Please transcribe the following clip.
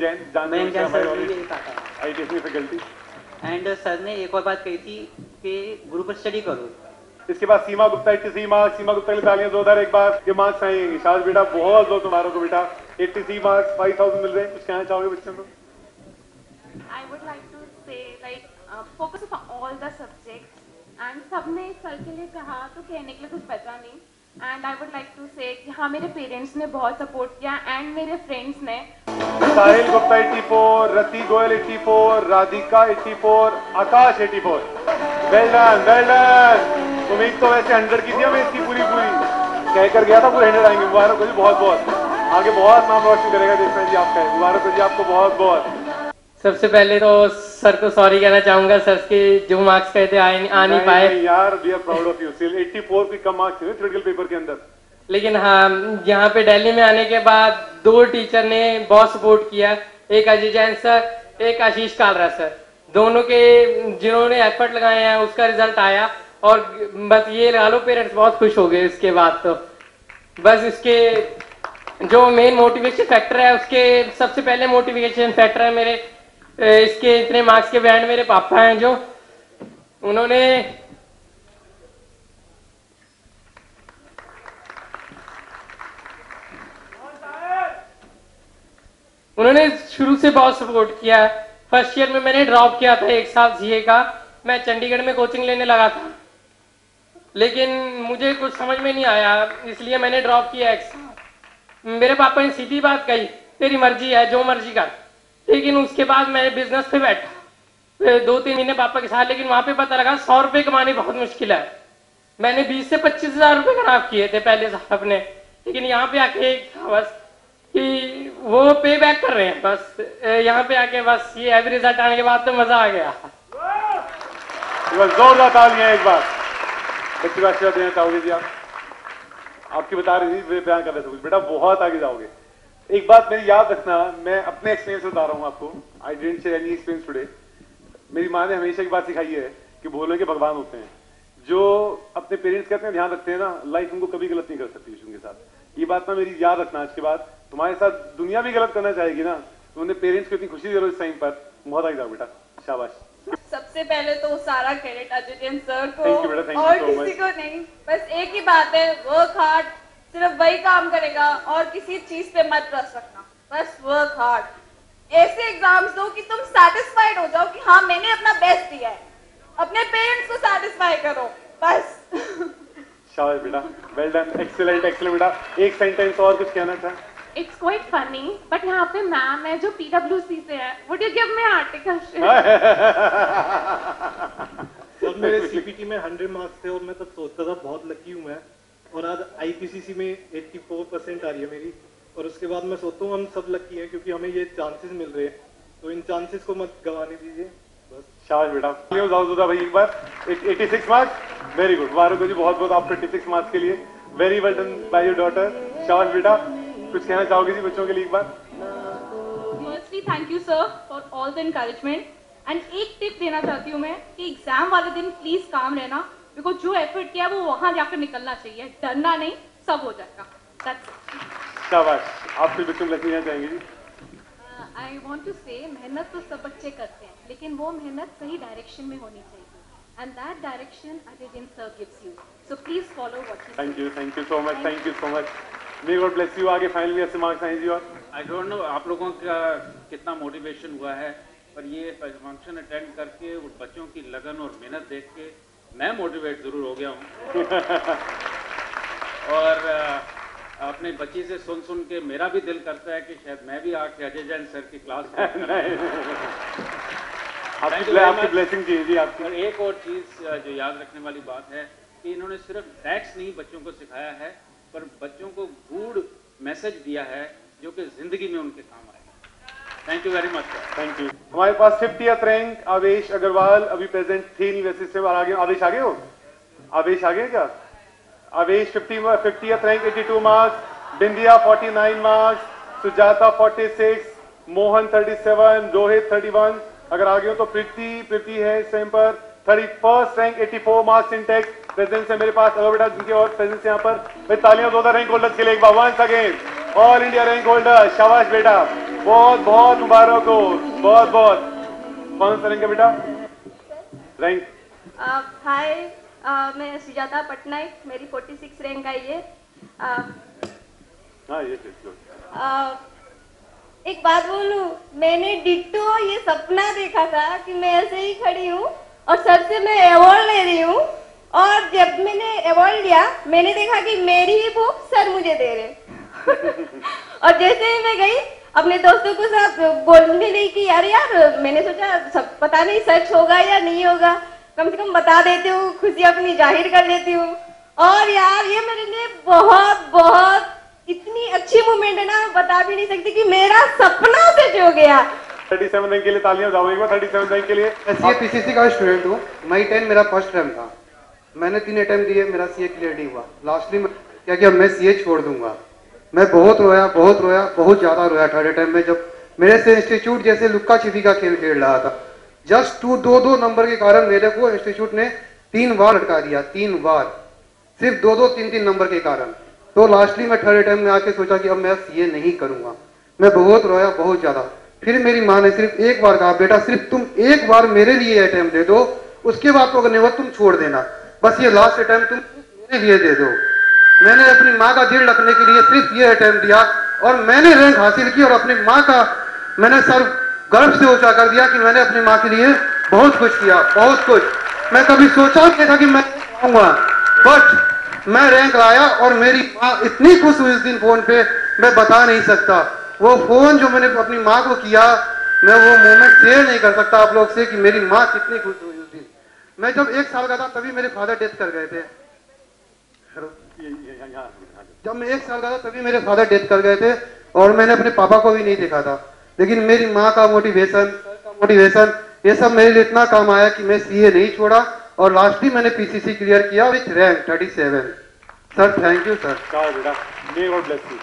Mayank Jain ITC faculty. And sir ने एक और बात कही थी कि ग्रुप पर स्टडी करो। इसके बाद सीमा गुप्ता 83 मार्क्स, सीमा गुप्ता के लिए तालियां जोरदार एक बार। ये मार्क्स आएंगे शाबाश बेटा, बहुत बहुत तुम्हारों को बेटा 83 मार्क्स 5000 मिल रहे हैं। कुछ कहना चाहोगे बच्चों को? I would like to say focus on all the subjects and सबने सर के लिए कहा तो कहने के लिए कुछ बचा नहीं। And I would like to say कि हाँ मेरे पेरेंट्स ने बहुत सपोर्ट किया एंड मेरे फ्रेंड्स ने। साहिल गुप्ता 84, रति गोयल 84, राधिका 84, आकाश 84। Well done well done. उम्मीद तो वैसे 100 की थी हमें इसकी पूरी कह कर गया था पूरे 100 आएंगे। मुबारक हो जी, बहुत बहुत आगे बहुत नाम रोशन करेगा देशना जी आपका। मुबारक हो जी आपको बहुत बहुत। सबसे पहले तो सर को सॉरी कहना चाहूंगा, सर के जो मार्क्स कहे थे आ नहीं पाए यार। We are proud of you. सिर्फ 84 की कम मार्क्स थे थ्योरेटिकल पेपर के अंदर। लेकिन हाँ, यहाँ पे दिल्ली में आने के बाद 2 टीचर ने बहुत सपोर्ट किया, एक अजय जैन सर, एक आशीष कालरा सर। दोनों के जिन्होंने एफर्ट लगाए हैं उसका रिजल्ट आया। और बस ये लगा लो पेरेंट्स बहुत खुश हो गए इसके बाद। तो बस इसके जो मेन मोटिवेशन फैक्टर है, उसके सबसे पहले मोटिवेशन फैक्टर है मेरे इसके इतने मार्क्स के बैंड मेरे पापा हैं, जो उन्होंने शुरू से बहुत सपोर्ट किया। फर्स्ट ईयर में मैंने ड्रॉप किया था 1 साल सीए का। मैं चंडीगढ़ में कोचिंग लेने लगा था, लेकिन मुझे कुछ समझ में नहीं आया, इसलिए मैंने ड्रॉप किया 1 साल। मेरे पापा ने सीधी बात कही, तेरी मर्जी है, जो मर्जी कर। लेकिन उसके बाद मैं बिजनेस पे बैठा 2-3 महीने पापा के साथ, लेकिन वहां पे पता लगा 100 रुपए कमाने बहुत मुश्किल है। मैंने 20 से 25 हजार रुपए खराब किए थे पहले साल अपने, लेकिन यहाँ पे आके बस कि वो पे बैक कर रहे हैं। बस यहाँ पे आके बस ये एवरेज रिजल्ट आने के बाद तो मजा आ गया। जोरदार तालियां एक बार। बच्ची का आशीर्वाद देना चाहोगे जी आप? आपकी बता रही थी बयान कर रहे थे बेटा, बहुत आगे जाओगे। एक बात मेरी याद रखना, मैं अपने एक्सपीरियंस बता रहा हूँ आपको। I didn't share any experience today. मेरी माँ ने हमेशा की बात सिखाई है कि बोलो के भगवान होते हैं। जो अपने पेरेंट्स कहते हैं ध्यान रखते हैं ना, लाइफ उनको कभी गलत नहीं कर सकती उनके साथ। ये बात ना मेरी याद रखना। आज के बाद तुम्हारे साथ दुनिया भी गलत करना चाहेगी ना, तो उन्हें पेरेंट्स को इतनी खुशी दे रहे हो इस टाइम पर। बहुत आगे जाओ बेटा, शाबाश। सबसे पहले तो सारा क्रेडिट अजय जैन सर को बेटा, और किसी को नहीं। बस एक ही बात है, वर्क हार्ड, सिर्फ वही काम करेगा और किसी चीज पे मत ट्रस्ट रखना। बस वर्क हार्ड। ऐसे एग्जाम्स दो कि तुम सेटिस्फाइड हो जाओ कि हाँ मैंने अपना बेस्ट दिया है। अपने पेरेंट्स को सेटिस्फाई करो बस। शाबाश बेटा, वेल डन, एक्सीलेंट एक्सीलेंट बेटा। एक सेंटेंस और कुछ कहना चाहे? इट्स क्वाइट फनी, बट यहाँ पे मैम है जो PWC से है। Would you give me article? और मेरे CPT में 100 मार्क्स थे और मैं तब सोचता था बहुत लकी हूँ मैं। और आज IPCC में 84% आ रही है मेरी। और उसके बाद मैं सोचता हूँ हम सब लकी हैं क्योंकि हमें ये चांसेस मिल रहे हैं, तो इन चांसेस को मत गंवाने दीजिए बस। शाबाश बेटा, जाओ भाई एक बार। 86 मार्क्स, वेरी गुड। मुबारक हो जी बहुत बहुत आपको 86 मार्क्स के लिए। Very well done by your daughter. शाबाश बेटा। कुछ कहना चाहोगे जी बच्चों के लिए एक बार? Firstly thank you sir for all the encouragement. And एक टिप देना चाहती हूँ मैं कि एग्जाम वाले दिन प्लीज काम रहना, बिकॉज जो एफर्ट किया वो वहां जाकर निकलना चाहिए। डरना नहीं, सब हो जाएगा। शाबाश। आप फिर बच्चों को कहना चाहेंगे जी? आई वॉन्ट टू से मेहनत तो सब बच्चे करते हैं, लेकिन वो मेहनत सही डायरेक्शन में होनी चाहिए। And that direction Ajay Jain sir gives you, so please follow what he said. Thank you so much, thank you so much. May God bless you. आगे फाइनली ऐसे मार्क्स आए जी। और आई डोंट नो आप लोगों का कितना मोटिवेशन हुआ है, पर ये फंक्शन अटेंड करके उन बच्चों की लगन और मेहनत देख के मैं मोटिवेट जरूर हो गया हूँ। और अपने बच्ची से सुन सुन के मेरा भी दिल करता है कि शायद मैं भी आके अजय जैन सर की क्लास आपकी ब्लेसिंग चाहिए जी आपकी। और एक और चीज़ जो याद रखने वाली बात है कि इन्होंने सिर्फ फैक्ट्स नहीं बच्चों को सिखाया है, पर बच्चों को गूढ़ मैसेज दिया है जो कि जिंदगी में उनके काम आएगा। Thank you very much. Thank you. हमारे पास 50th रैंक आवेश अग्रवाल अभी प्रेजेंट थे नहीं, वैसे से आगे। आवेश आगे हो? आवेश आगे क्या? आवेश 50th रैंक 82 मार्क्स, बिंदिया 49 मार्क्स, सुजाता 46, मोहन 37, रोहित 31। अगर आगे हो तो प्रीति है इस टाइम पर 31st rank 84 marks in tech. Presence है मेरे पास। अगर बेटा जिनके और प्रेजेंस यहाँ पर, मैं तालियां दो रैंक होल्डर्स के लिए एक बार once again. All India rank holder, शाबाश बेटा। बहुत बहुत मुबारक हो, बहुत बहुत। कौन सा रैंक है बेटा? रैंक? हाय, मैं सुजाता पटनायक, मेरी 46 रैंक आई है। हाँ ये एक बात बोलूं, मैंने डिट्टो ये सपना देखा था कि मैं ऐसे ही खड़ी हूँ और सर से मैं अवार्ड ले रही हूँ, और जब मैंने अवार्ड लिया मैंने देखा कि मेरी ही बुक सर मुझे दे रहे और जैसे ही मैं गई अपने दोस्तों के साथ बोलने लगी कि यार मैंने सोचा सब पता नहीं सच होगा या नहीं होगा, कम से कम बता देती हूँ, खुशी अपनी जाहिर कर लेती हूँ। और यार ये मेरे लिए बहुत बहुत इतनी अच्छी मोमेंट है ना, बता भी नहीं सकती कि मेरा सपना सच हो गया। 37 रैंक के लिए तालियां बजाओ एक बार। 37 रैंक के लिए। मैं पीसीसी का स्टूडेंट हूँ। मई 10 मेरा फर्स्ट टर्म था। मैंने 3 अटेम्प्ट दिए, मेरा सीए क्लियर नहीं हुआ। लास्टली मैं क्या किया, मैं सीए छोड़ दूंगा। मैं बहुत रोया, बहुत ज्यादा रोया थर्ड अटेम्प्ट में, जब मेरे से इंस्टीट्यूट जैसे लुक्का छिपी का खेल खेल रहा था। जस्ट 2 नंबर के कारण मेरे को इंस्टीट्यूट ने 3 बार लटका दिया, 3 बार, सिर्फ 3 नंबर के कारण। तो लास्टली मैं थर्ड अटेम्प्ट में आके सोचा कि अब मैं सीए नहीं करूंगा। मैं बहुत रोया, बहुत ज्यादा। फिर मेरी माँ ने सिर्फ एक बार कहा, बेटा सिर्फ तुम एक बार मेरे लिए अटेम्प्ट दे दो, उसके बाद तो अगर तुम छोड़ देना, बस ये लास्ट अटेम्प्ट तुम मेरे लिए दे दो। मैंने अपनी माँ का दिल रखने के लिए सिर्फ ये अटेम्प्ट दिया और मैंने रैंक हासिल की, और अपनी माँ का मैंने सर गर्व से ऊंचा कर दिया कि मैंने अपनी माँ के लिए बहुत कुछ किया, बहुत कुछ। मैं कभी सोचा नहीं था कि मैं आऊंगा, बट मैं रैंक लाया और मेरी माँ इतनी खुश हुई उस दिन फोन पे, मैं बता नहीं सकता। वो फोन जो मैंने अपनी माँ को किया, मैं वो मोमेंट शेयर नहीं कर सकता आप लोग से कि मेरी माँ कितनी खुश हुई उस दिन। मैं जब 1 साल का था तभी मेरे फादर डेथ कर गए थे। जब मैं 1 साल का था तभी मेरे फादर डेथ कर गए थे और मैंने अपने पापा को भी नहीं देखा था। लेकिन मेरी माँ का मोटिवेशन ये सब मेरे लिए इतना काम आया कि मैं सीए नहीं छोड़ा और लास्टली मैंने पीसीसी क्लियर किया with rank 37। Sir thank you sir. बेटा, मे गॉड ब्लेस यू।